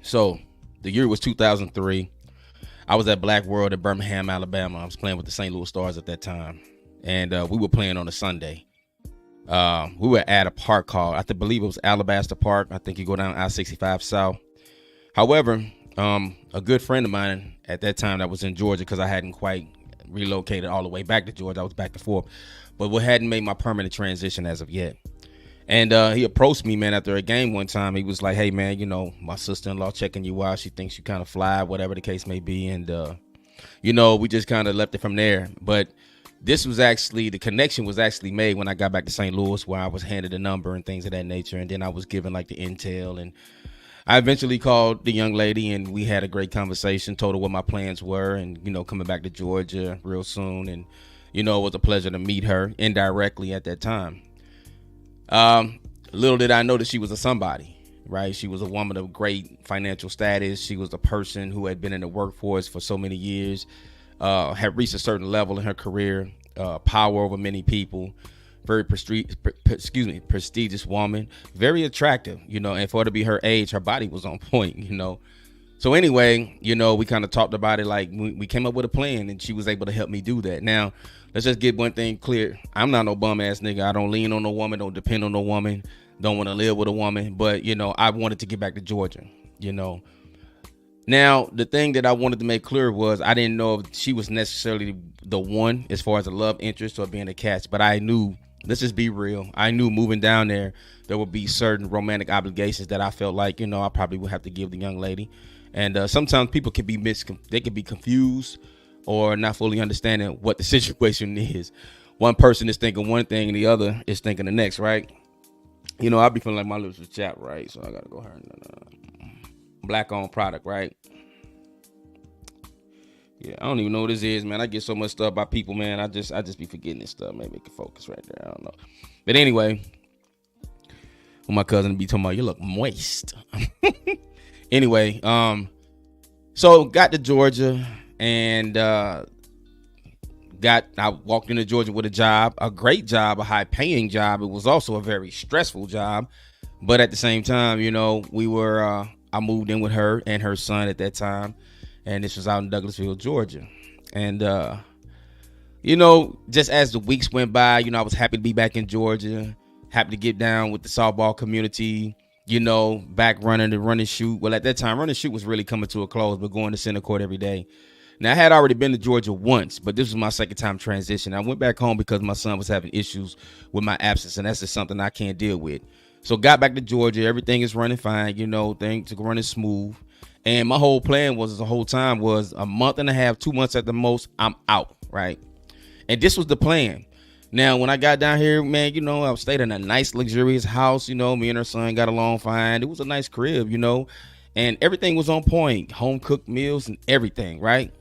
So the year was 2003. I was at Black World in Birmingham, Alabama. I was playing with the St. Louis Stars at that time. And we were playing on a Sunday. We were at a park called, believe it was Alabaster Park. I think you go down I-65 South. However, a good friend of mine at that time that was in Georgia, because I hadn't quite relocated all the way back to Georgia. I was back and forth, but we hadn't made my permanent transition as of yet. And he approached me, man, after a game one time. He was like, hey, man, you know, my sister-in-law checking you out. She thinks you kind of fly, whatever the case may be. And, you know, we just kind of left it from there. But this was actually, the connection was actually made when I got back to St. Louis, where I was handed a number and things of that nature. And then I was given like the intel. And I eventually called the young lady and we had a great conversation, told her what my plans were and, you know, coming back to Georgia real soon. And, you know, it was a pleasure to meet her indirectly at that time. Little did I know that she was a somebody, right? She was a woman of great financial status. She was a person who had been in the workforce for so many years, had reached a certain level in her career, power over many people, very prestigious woman, very attractive, you know, and for her to be her age, her body was on point, you know. So anyway, you know, we kind of talked about it, like we came up with a plan and she was able to help me do that. Now, let's just get one thing clear. I'm not no bum ass nigga. I don't lean on no woman, don't depend on no woman, don't want to live with a woman. But, you know, I wanted to get back to Georgia, you know. Now, the thing that I wanted to make clear was I didn't know if she was necessarily the one as far as a love interest or being a catch. But I knew, let's just be real, I knew moving down there would be certain romantic obligations that I felt like, you know, I probably would have to give the young lady. And sometimes people can be they can be confused or not fully understanding what the situation is. One person is thinking one thing and the other is thinking the next, right? You know, I'll be feeling like my lips was chapped, right? So I gotta go ahead and black owned product, right? Yeah, I don't even know what this is, man. I get so much stuff by people, man. I just be forgetting this stuff. Maybe it can focus right there. I don't know. But anyway, when my cousin be talking about, you look moist. Anyway, so got to Georgia and I walked into Georgia with a job, a great job, a high paying job. It was also a very stressful job, but at the same time, you know, I moved in with her and her son at that time, and this was out in Douglasville, Georgia. And you know, just as the weeks went by, you know, I was happy to be back in Georgia, happy to get down with the softball community. You know, back running the run and shoot. Well, at that time, run and shoot was really coming to a close, but going to center court every day. Now, I had already been to Georgia once, but this was my second time transition. I went back home because my son was having issues with my absence, and that's just something I can't deal with. So got back to Georgia. Everything is running fine. You know, things are running smooth. And my whole plan was the whole time was a month and a half, 2 months at the most, I'm out, right? And this was the plan. Now, when I got down here, man, you know, I stayed in a nice, luxurious house. You know, me and her son got along fine. It was a nice crib, you know, and everything was on point, home cooked meals and everything, right?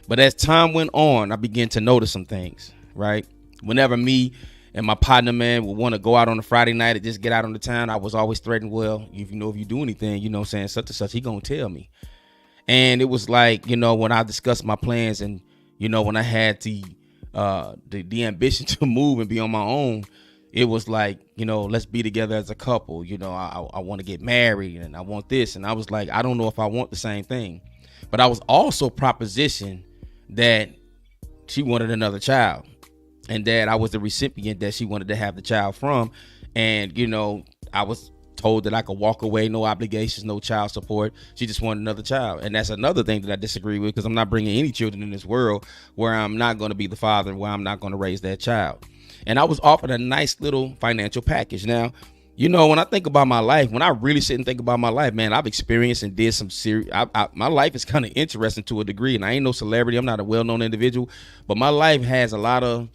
But as time went on, I began to notice some things, right? Whenever me and my partner, man, would want to go out on a Friday night and just get out on the town, I was always threatened, well, if you do anything, you know, saying such and such, he gonna tell me. And it was like, you know, when I discussed my plans and, you know, when I had the ambition to move and be on my own, it was like, you know, let's be together as a couple. You know, I want to get married and I want this. And I was like, I don't know if I want the same thing. But I was also propositioned that she wanted another child and that I was the recipient that she wanted to have the child from. And, you know, I was told that I could walk away, no obligations, no child support. She just wanted another child. And that's another thing that I disagree with, because I'm not bringing any children in this world where I'm not going to be the father, where I'm not going to raise that child. And I was offered a nice little financial package. Now, you know, when I think about my life, when I really sit and think about my life, man, I've experienced and did some serious, my life is kind of interesting to a degree. And I ain't no celebrity. I'm not a well-known individual, but my life has a lot of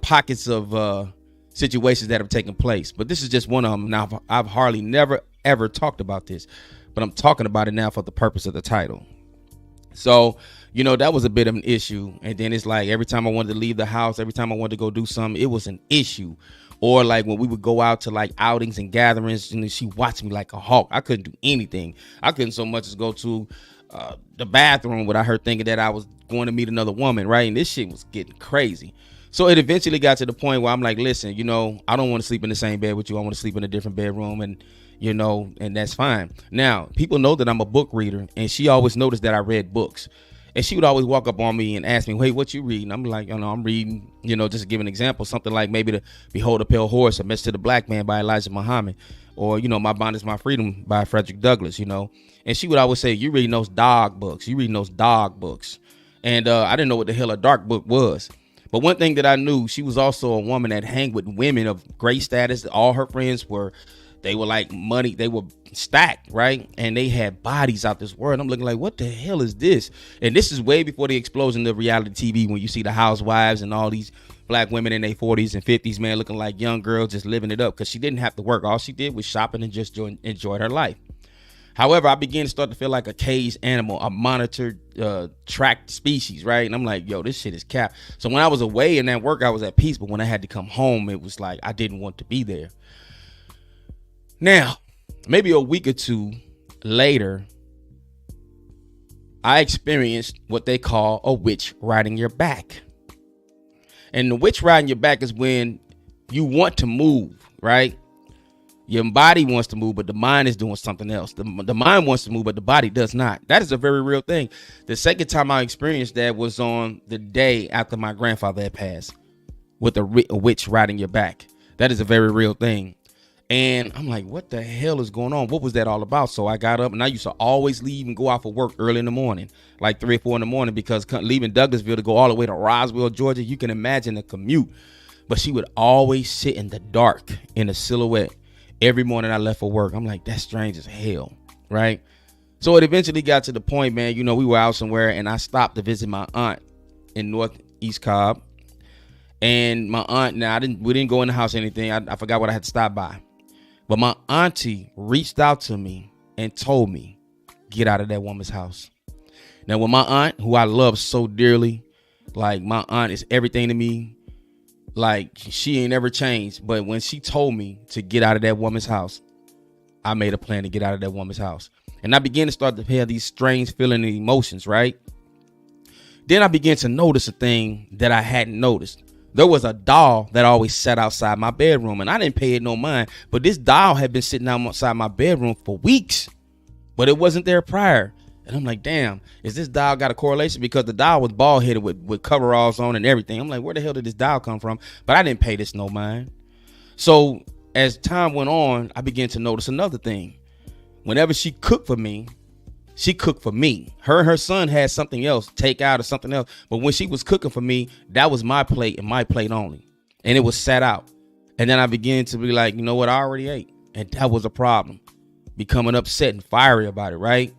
pockets of, situations that have taken place, but this is just one of them. Now, I've hardly never ever talked about this, but I'm talking about it now for the purpose of the title. So, you know, that was a bit of an issue. And then it's like every time I wanted to leave the house, every time I wanted to go do something, it was an issue. Or like when we would go out to like outings and gatherings, and she watched me like a hawk. I couldn't do anything. I couldn't so much as go to the bathroom without her thinking that I was going to meet another woman, right? And this shit was getting crazy. So it eventually got to the point where I'm like, listen, you know, I don't want to sleep in the same bed with you. I want to sleep in a different bedroom. And, and that's fine. Now, people know that I'm a book reader, and she always noticed that I read books. And she would always walk up on me and ask me, hey, what you reading? I'm like, I'm reading, just to give an example, something like maybe the Behold a Pale Horse, A Message to the Black Man by Elijah Muhammad, or, My Bond is My Freedom by Frederick Douglass, And she would always say, you reading those dog books. You reading those dog books. And I didn't know what the hell a dark book was. But one thing that I knew, she was also a woman that hang with women of great status. All her friends they were like money. They were stacked, right? And they had bodies out this world. I'm looking like, what the hell is this? And this is way before the explosion of reality TV, when you see the housewives and all these black women in their 40s and 50s, man, looking like young girls just living it up, because she didn't have to work. All she did was shopping and just enjoyed her life. However, I began to start to feel like a caged animal, a monitored, tracked species, right? And I'm like, yo, this shit is cap. So when I was away in that work, I was at peace. But when I had to come home, it was like I didn't want to be there. Now, maybe a week or two later, I experienced what they call a witch riding your back. And the witch riding your back is when you want to move, right? Your body wants to move, but the mind is doing something else. The mind wants to move, but the body does not. That is a very real thing. The second time I experienced that was on the day after my grandfather had passed, with a witch riding your back. That is a very real thing. And I'm like, what the hell is going on? What was that all about? So I got up, and I used to always leave and go out for work early in the morning, like 3 or 4 in the morning, because leaving Douglasville to go all the way to Roswell, Georgia, you can imagine the commute. But she would always sit in the dark in a silhouette every morning I left for work. I'm like, that's strange as hell, right? So it eventually got to the point, man, we were out somewhere, and I stopped to visit my aunt in Northeast Cobb. And my aunt, we didn't go in the house or anything. I forgot what I had to stop by. But my auntie reached out to me and told me, get out of that woman's house. Now, when my aunt, who I love so dearly, like my aunt is everything to me, like she ain't ever changed. But when she told me to get out of that woman's house, I made a plan to get out of that woman's house. And I began to start to have these strange feelings and emotions, right? Then I began to notice a thing that I hadn't noticed. There was a doll that always sat outside my bedroom, and I didn't pay it no mind. But this doll had been sitting outside my bedroom for weeks, but it wasn't there prior. And I'm like, damn, is this doll got a correlation? Because the doll was bald headed with coveralls on and everything. I'm like, where the hell did this doll come from? But I didn't pay this no mind. So as time went on, I began to notice another thing. Whenever she cooked for me, she cooked for me. Her and her son had something else, takeout or something else. But when she was cooking for me, that was my plate and my plate only. And it was sat out. And then I began to be like, you know what? I already ate. And that was a problem. Becoming upset and fiery about it, right?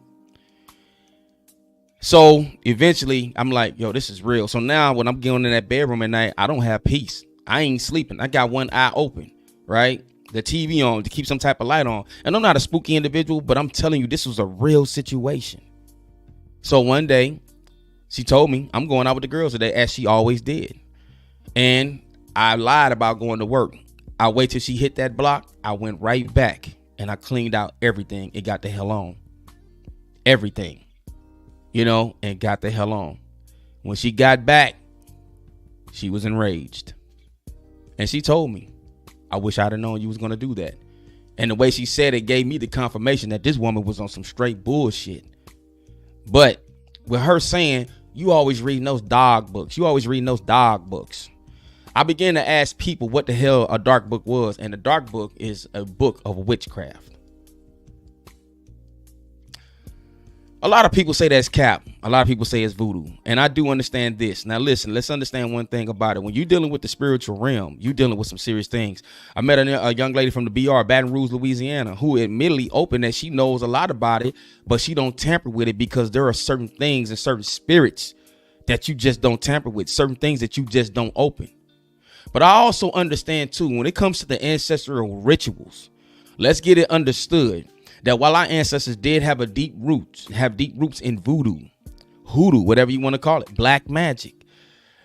So eventually I'm like, yo, this is real. So now when I'm going in that bedroom at night, I don't have peace. I ain't sleeping. I got one eye open, right? The TV on to keep some type of light on. And I'm not a spooky individual, but I'm telling you, this was a real situation. So one day she told me I'm going out with the girls today, as she always did. And I lied about going to work. I wait till she hit that block. I went right back and I cleaned out everything. It got the hell on. Everything, and got the hell on. When she got back, she was enraged. And she told me, I wish I'd have known you was going to do that. And the way she said it gave me the confirmation that this woman was on some straight bullshit. But with her saying, you always reading those dog books. You always reading those dog books. I began to ask people what the hell a dark book was. And a dark book is a book of witchcraft. A lot of people say that's cap. A lot of people say it's voodoo. And I do understand this. Now, listen, let's understand one thing about it. When you're dealing with the spiritual realm, you're dealing with some serious things. I met a young lady from the BR, Baton Rouge, Louisiana, who admittedly opened that she knows a lot about it, but she don't tamper with it because there are certain things and certain spirits that you just don't tamper with, certain things that you just don't open. But I also understand, too, when it comes to the ancestral rituals, let's get it understood that while our ancestors did have deep roots in voodoo, hoodoo, whatever you want to call it, black magic,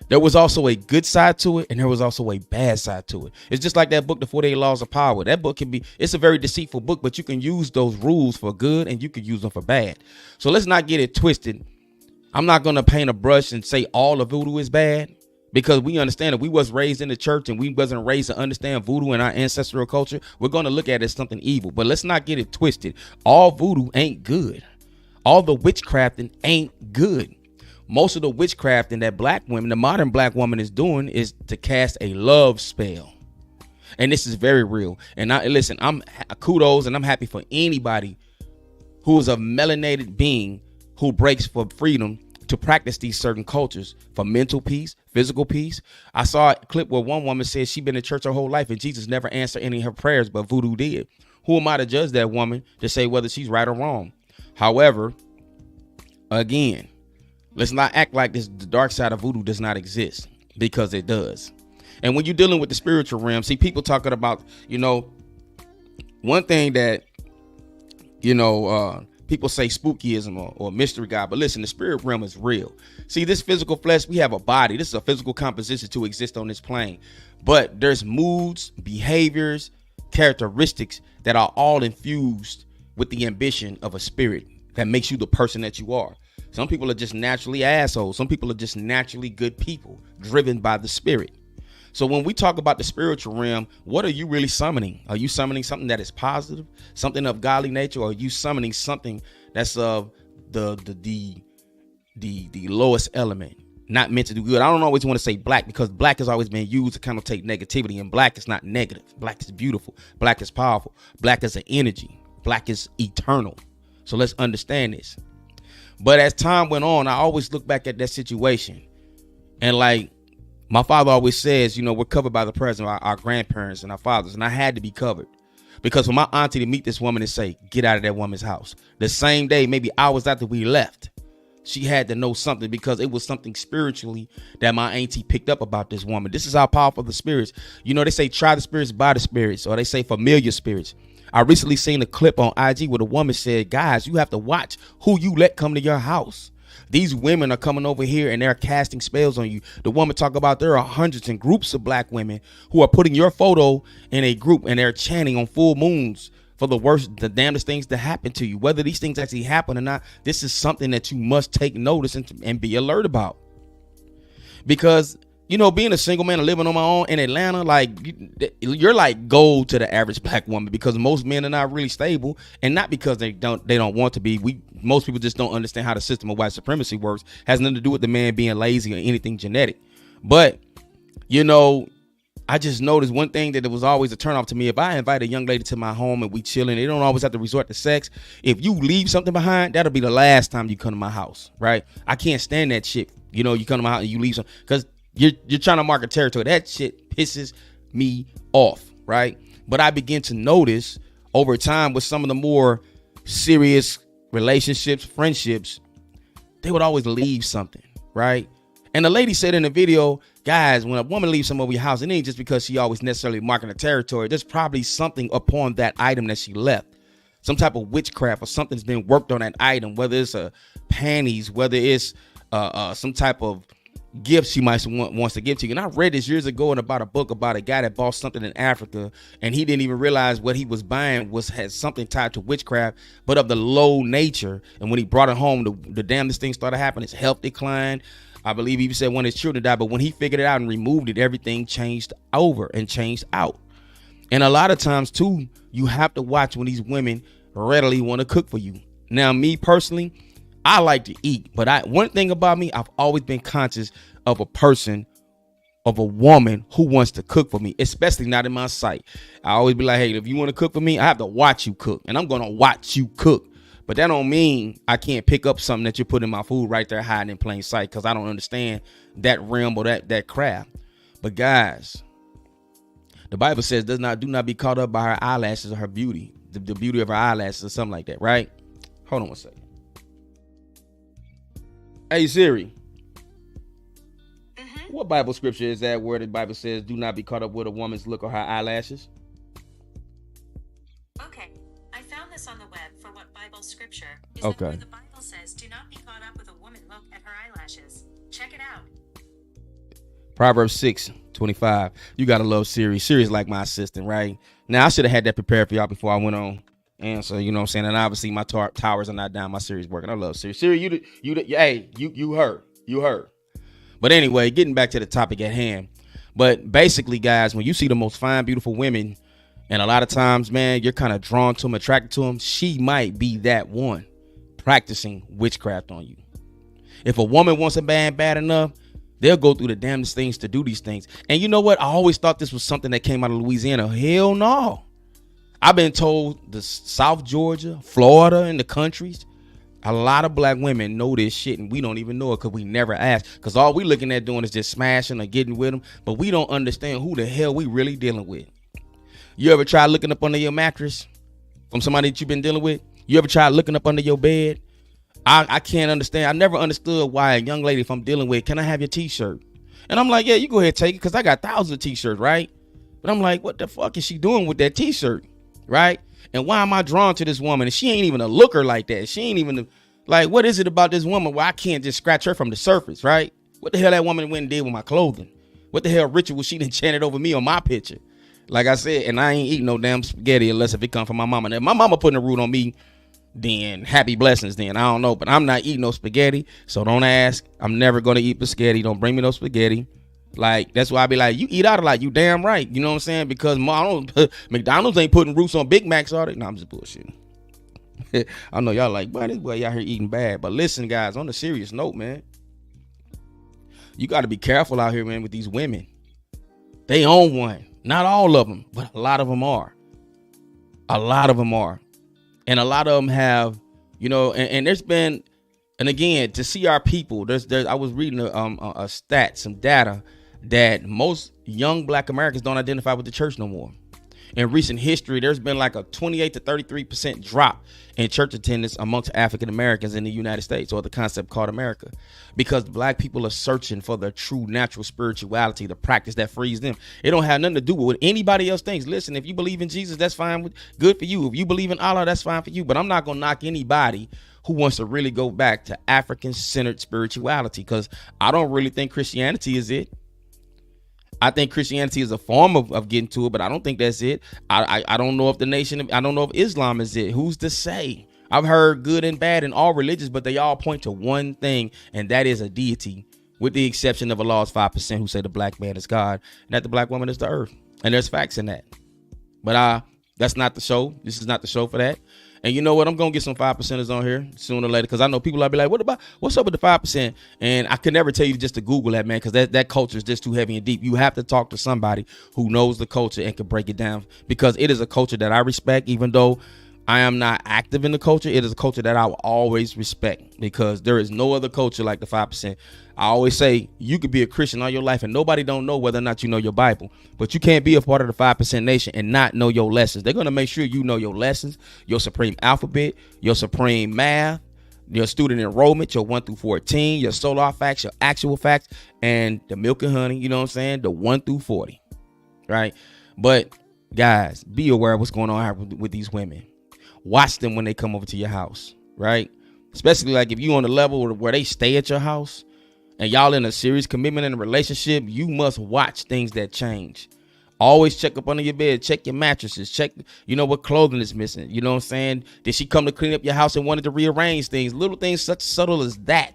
there was also a good side to it and there was also a bad side to it. It's just like that book, The 48 Laws of Power. That book it's a very deceitful book, but you can use those rules for good and you can use them for bad. So let's not get it twisted. I'm not going to paint a brush and say all of voodoo is bad, Because we understand that we was raised in the church and we wasn't raised to understand voodoo and our ancestral culture. We're going to look at it as something evil. But let's not get it twisted. All voodoo ain't good. All the witchcrafting ain't good. Most of the witchcrafting that black women, the modern black woman, is doing is to cast a love spell. And this is very real. And listen, I'm kudos and I'm happy for anybody who is a melanated being who breaks for freedom to practice these certain cultures for mental peace, physical peace. I saw a clip where one woman said she'd been in church her whole life and Jesus never answered any of her prayers, but voodoo did. Who am I to judge that woman to say whether she's right or wrong? However, again, let's not act like the dark side of voodoo does not exist, because it does. And when you're dealing with the spiritual realm, see, people talking about, one thing that, people say spookyism or mystery God, but listen, the spirit realm is real. See, this physical flesh, we have a body. This is a physical composition to exist on this plane. But there's moods, behaviors, characteristics that are all infused with the ambition of a spirit that makes you the person that you are. Some people are just naturally assholes. Some people are just naturally good people driven by the spirit. So when we talk about the spiritual realm, what are you really summoning? Are you summoning something that is positive, something of godly nature, or are you summoning something that's of the lowest element, not meant to do good? I don't always want to say black, because black has always been used to connotate negativity, and black is not negative. Black is beautiful. Black is powerful. Black is an energy. Black is eternal. So let's understand this. But as time went on, I always look back at that situation, and like my father always says, we're covered by the prayers of our grandparents and our fathers. And I had to be covered, because for my auntie to meet this woman and say, get out of that woman's house, the same day, maybe hours after we left, she had to know something, because it was something spiritually that my auntie picked up about this woman. This is how powerful the spirits. They say try the spirits by the spirits, or they say familiar spirits. I recently seen a clip on IG where the woman said, guys, you have to watch who you let come to your house. These women are coming over here and they're casting spells on you. The woman talk about there are hundreds and groups of black women who are putting your photo in a group, and they're chanting on full moons for the damnedest things to happen to you. Whether these things actually happen or not, this is something that you must take notice and be alert about. Because, being a single man and living on my own in Atlanta, like you're like gold to the average black woman, because most men are not really stable, and not because they don't want to be. Most people just don't understand how the system of white supremacy works. Has nothing to do with the man being lazy or anything genetic. But, I just noticed one thing that it was always a turnoff to me. If I invite a young lady to my home and we chilling, they don't always have to resort to sex. If you leave something behind, that'll be the last time you come to my house, right? I can't stand that shit. You come to my house and you leave something, because you're trying to mark a territory. That shit pisses me off, right? But I begin to notice over time with some of the more serious relationships, friendships, they would always leave something, right? And the lady said in the video, guys, when a woman leaves some over your house, it ain't just because she always necessarily marking a territory. There's probably something upon that item that she left. Some type of witchcraft or something's been worked on that item, whether it's panties, whether it's some type of gift she might wants to give to you. And I read this years ago about a book about a guy that bought something in Africa, and he didn't even realize what he was buying had something tied to witchcraft, but of the low nature. And when he brought it home, the damnedest thing started happening. His health declined. I believe he said one of his children died, but when he figured it out and removed it, everything changed over and changed out. And a lot of times too, you have to watch when these women readily want to cook for you. Now, me personally, I like to eat, but one thing about me, I've always been conscious of a woman who wants to cook for me, especially not in my sight. I always be like, hey, if you want to cook for me, I have to watch you cook, and I'm going to watch you cook. But that don't mean I can't pick up something that you put in my food right there hiding in plain sight, because I don't understand that realm or that craft. But guys, the Bible says do not be caught up by her eyelashes or her beauty, the beauty of her eyelashes or something like that, right? Hold on one second. Hey Siri, what Bible scripture is that where the Bible says do not be caught up with a woman's look or her eyelashes? Okay, I found this on the web for what Bible scripture is. Okay. Where the Bible says do not be caught up with a woman look at her eyelashes. Check it out. Proverbs 6:25. You gotta love Siri. Siri's like my assistant, right? Now I should have had that prepared for y'all before I went on. And so, you know what I'm saying? And obviously my towers are not down. My Siri's working. I love Siri. Siri, you heard. But anyway, getting back to the topic at hand. But basically, guys, when you see the most fine, beautiful women, and a lot of times, man, you're kind of drawn to them, attracted to them, she might be that one practicing witchcraft on you. If a woman wants a man bad enough, they'll go through the damnedest things to do these things. And you know what? I always thought this was something that came out of Louisiana. Hell no. I've been told the South Georgia, Florida, and the countries, a lot of black women know this shit, and we don't even know it because we never ask. Because all we looking at doing is just smashing or getting with them, but we don't understand who the hell we really dealing with. You ever try looking up under your mattress from somebody that you've been dealing with? You ever try looking up under your bed? I can't understand. I never understood why a young lady, if I'm dealing with, can I have your t-shirt? And I'm like, yeah, you go ahead and take it, because I got thousands of t-shirts, right? But I'm like, what the fuck is she doing with that t-shirt, right? And why am I drawn to this woman? And she ain't even a looker like that. She ain't even like, what is it about this woman where I can't just scratch her from the surface, right? What the hell that woman went and did with my clothing? What the hell ritual she done chanted over me on my picture? Like I said, and I ain't eating no damn spaghetti unless if it come from my mama. Now, my mama putting a root on me, then happy blessings then. I don't know, but I'm not eating no spaghetti, so don't ask. I'm never going to eat spaghetti. Don't bring me no spaghetti. Like, that's why I be like, you eat out a lot. You damn right. You know what I'm saying? Because McDonald's ain't putting roots on Big Macs, are they? No, I'm just bullshitting. I know y'all like, boy, this boy out here eating bad. But listen, guys, on a serious note, man, you got to be careful out here, man, with these women. They own one. Not all of them, but a lot of them are. A lot of them are. And a lot of them have, you know, and there's been, and again, to see our people, I was reading a stat, some data that most young black Americans don't identify with the church no more. In recent history, there's been like a 28 to 33% drop in church attendance amongst African Americans in the United States, or the concept called America, because black people are searching for their true natural spirituality, the practice that frees them. It don't have nothing to do with what anybody else thinks. Listen, if you believe in Jesus, that's fine. Good for you. If you believe in Allah, that's fine for you. But I'm not going to knock anybody who wants to really go back to African-centered spirituality, because I don't really think Christianity is it. I think Christianity is a form of getting to it, but I don't think that's it. I don't know if I don't know if Islam is it. Who's to say? I've heard good and bad in all religions, but they all point to one thing, and that is a deity, with the exception of Allah's 5% who say the black man is God and that the black woman is the earth. And there's facts in that. But that's not the show. This is not the show for that. And you know what? I'm going to get some 5%ers on here sooner or later, because I know people will be like, what's up with the 5%? And I could never tell you just to Google that, man, because that culture is just too heavy and deep. You have to talk to somebody who knows the culture and can break it down, because it is a culture that I respect. Even though I am not active in the culture, it is a culture that I will always respect, because there is no other culture like the 5%. I always say you could be a Christian all your life and nobody don't know whether or not you know your Bible, but you can't be a part of the 5% nation and not know your lessons. They're going to make sure you know your lessons, your supreme alphabet, your supreme math, your student enrollment, your 1 through 14, your solar facts, your actual facts, and the milk and honey, you know what I'm saying? The 1 through 40, right? But guys, be aware of what's going on here with these women. Watch them when they come over to your house, right? Especially like if you on the level where they stay at your house and y'all in a serious commitment in a relationship, you must watch things that change. Always check up under your bed, check your mattresses, check, you know, what clothing is missing. You know what I'm saying? Did she come to clean up your house and wanted to rearrange things? Little things such subtle as that.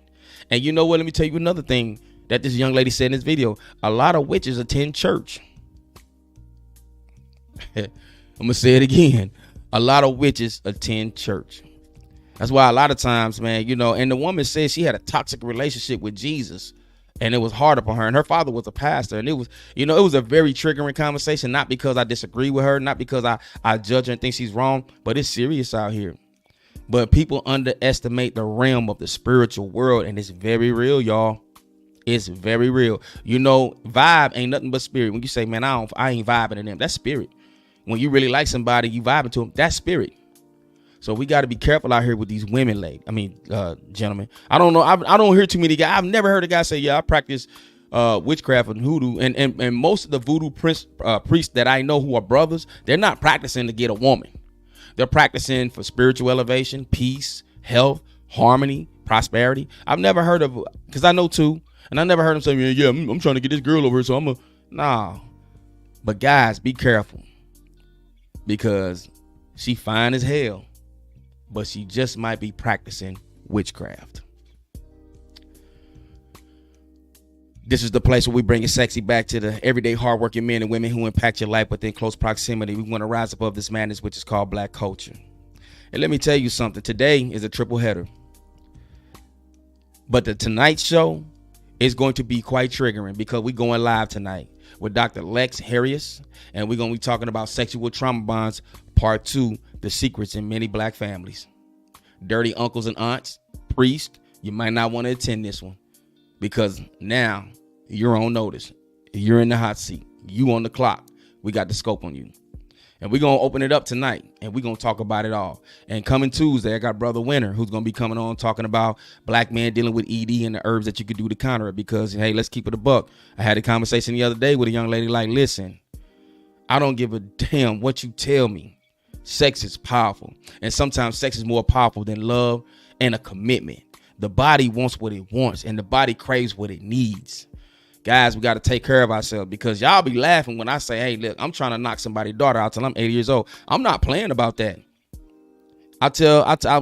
And you know what? Let me tell you another thing that this young lady said in this video. A lot of witches attend church. I'm going to say it again. A lot of witches attend church. That's why a lot of times, man, you know, and the woman said she had a toxic relationship with Jesus and it was hard upon her. And her father was a pastor. And it was, you know, it was a very triggering conversation, not because I disagree with her, not because I judge her and think she's wrong, but it's serious out here. But people underestimate the realm of the spiritual world, and it's very real, y'all. It's very real. You know, vibe ain't nothing but spirit. When you say, man, I ain't vibing to them, that's spirit. When you really like somebody, you vibing to them, that's spirit. So we got to be careful out here with these women, gentlemen. I don't know. I don't hear too many guys. I've never heard a guy say, yeah, I practice witchcraft and hoodoo. And most of the voodoo priests that I know who are brothers, they're not practicing to get a woman. They're practicing for spiritual elevation, peace, health, harmony, prosperity. I've never heard of, because I know two, and I never heard them say, yeah, I'm trying to get this girl over here, so nah. But guys, be careful, because she fine as hell, but she just might be practicing witchcraft. This is the place where we bring it sexy back to the everyday hardworking men and women who impact your life within close proximity. We want to rise above this madness, which is called black culture. And let me tell you something. Today is a triple header. But the Tonight Show is going to be quite triggering because we're going live tonight with Dr. Lex Harris. And we're going to be talking about sexual trauma bonds, part 2, the secrets in many black families. Dirty uncles and aunts, priests, you might not want to attend this one. Because now you're on notice. You're in the hot seat. You on the clock. We got the scope on you. And we're going to open it up tonight. And we're going to talk about it all. And coming Tuesday, I got Brother Winter, who's going to be coming on talking about black men dealing with ED and the herbs that you could do to counter it. Because, hey, let's keep it a buck. I had a conversation the other day with a young lady like, listen, I don't give a damn what you tell me. Sex is powerful. And sometimes sex is more powerful than love and a commitment. The body wants what it wants, and the body craves what it needs. Guys, we got to take care of ourselves because y'all be laughing when I say, hey, look, I'm trying to knock somebody's daughter out till I'm 80 years old. I'm not playing about that. I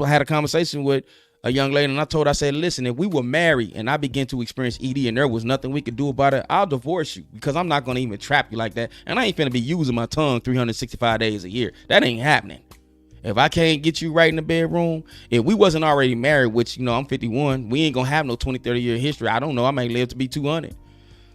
had a conversation with a young lady, and I said, listen, if we were married and I began to experience ED and there was nothing we could do about it, I'll divorce you because I'm not going to even trap you like that. And I ain't finna be using my tongue 365 days a year. That ain't happening. If I can't get you right in the bedroom, if we wasn't already married, which, I'm 51, we ain't going to have no 20, 30 year history. I don't know. I may live to be 200.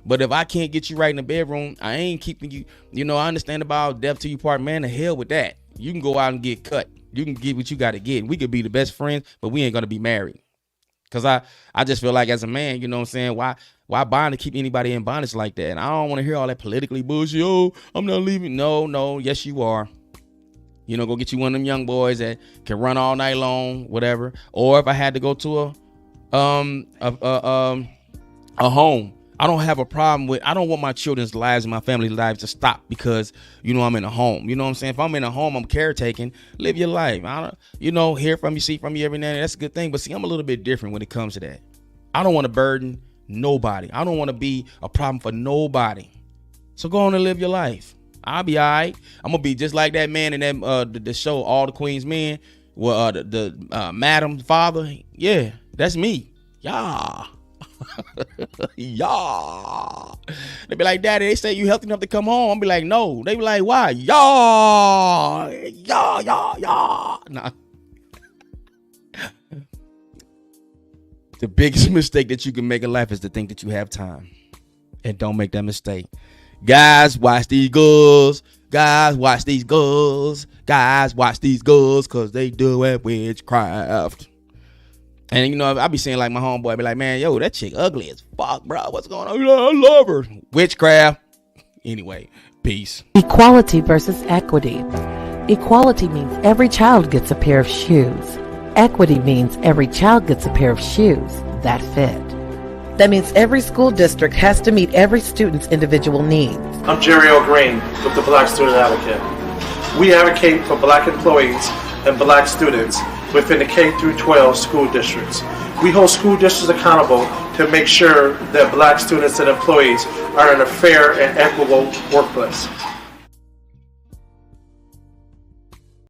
But if I can't get you right in the bedroom, I ain't keeping you. I understand about death to you part, man. The hell with that. You can go out and get cut. You can get what you got to get. We could be the best friends, but we ain't going to be married. Because I just feel like as a man, you know what I'm saying? Why bind to keep anybody in bondage like that? And I don't want to hear all that politically bullshit. Oh, I'm not leaving. No. Yes, you are. Go get you one of them young boys that can run all night long, whatever. Or if I had to go to a home, I don't have a problem with. I don't want my children's lives and my family's lives to stop because I'm in a home. You know what I'm saying? If I'm in a home, I'm caretaking. Live your life. I don't, hear from you, see from you every now and then. That's a good thing. But see, I'm a little bit different when it comes to that. I don't want to burden nobody. I don't want to be a problem for nobody. So go on and live your life. I'll be all right. I'm gonna be just like that man in that the show, All the Queen's Men. Well, the Madam Father. Yeah, that's me. Yeah. Yeah. They be like, Daddy, they say you healthy enough to come home. I'll be like, no. They be like, why? Yeah. Nah. The biggest mistake that you can make in life is to think that you have time. And don't make that mistake. Guys, watch these girls. Guys, watch these girls. Guys, watch these girls because they doing witchcraft. And, I be seeing like my homeboy be like, man, yo, that chick ugly as fuck, bro. What's going on? I love her. Witchcraft. Anyway, peace. Equality versus equity. Equality means every child gets a pair of shoes. Equity means every child gets a pair of shoes that fit. That means every school district has to meet every student's individual needs. I'm Jerry O'Green with the Black Student Advocate. We advocate for black employees and black students within the K-12 school districts. We hold school districts accountable to make sure that black students and employees are in a fair and equitable workplace.